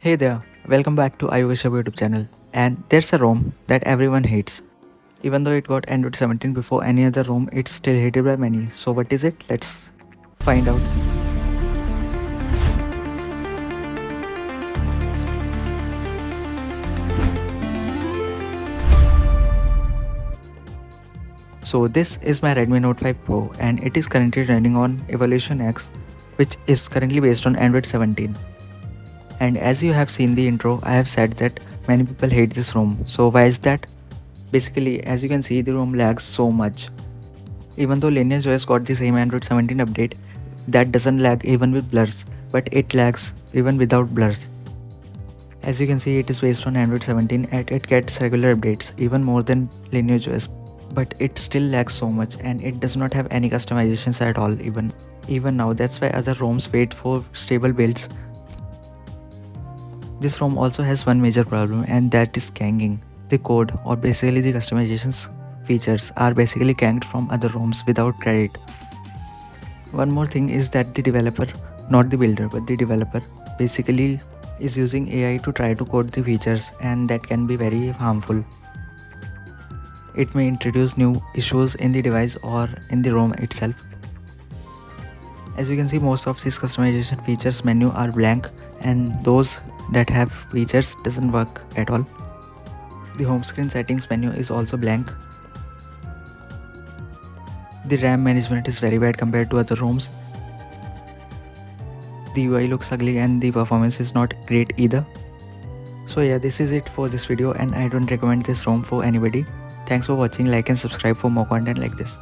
Hey there, welcome back to iOS YouTube channel. And there's a ROM that everyone hates. Even though it got Android 17 before any other ROM, it's still hated by many. So what is it? Let's find out. So this is my Redmi Note 5 Pro and it is currently running on EvolutionX, which is currently based on Android 17. And as you have seen the intro, I have said that many people hate this ROM. So why is that? Basically, as you can see, the ROM lags so much. Even though Lineage OS got the same Android 17 update, that doesn't lag even with blurs, but it lags even without blurs. As you can see, it is based on Android 17 and it gets regular updates, even more than Lineage OS, but it still lags so much and it does not have any customizations at all even now. That's why other ROMs wait for stable builds. This ROM also has one major problem, and that is canging. The code, or basically the customizations features, are basically canged from other ROMs without credit. One more thing is that the developer, not the builder but the developer, basically is using AI to try to code the features, and that can be very harmful. It may introduce new issues in the device or in the ROM itself. As you can see, most of these customization features menu are blank, and those that have features doesn't work at all. The home screen settings menu is also blank. The RAM management is very bad compared to other ROMs. The UI looks ugly and the performance is not great either. So yeah, this is it for this video and I don't recommend this ROM for anybody. Thanks for watching, like and subscribe for more content like this.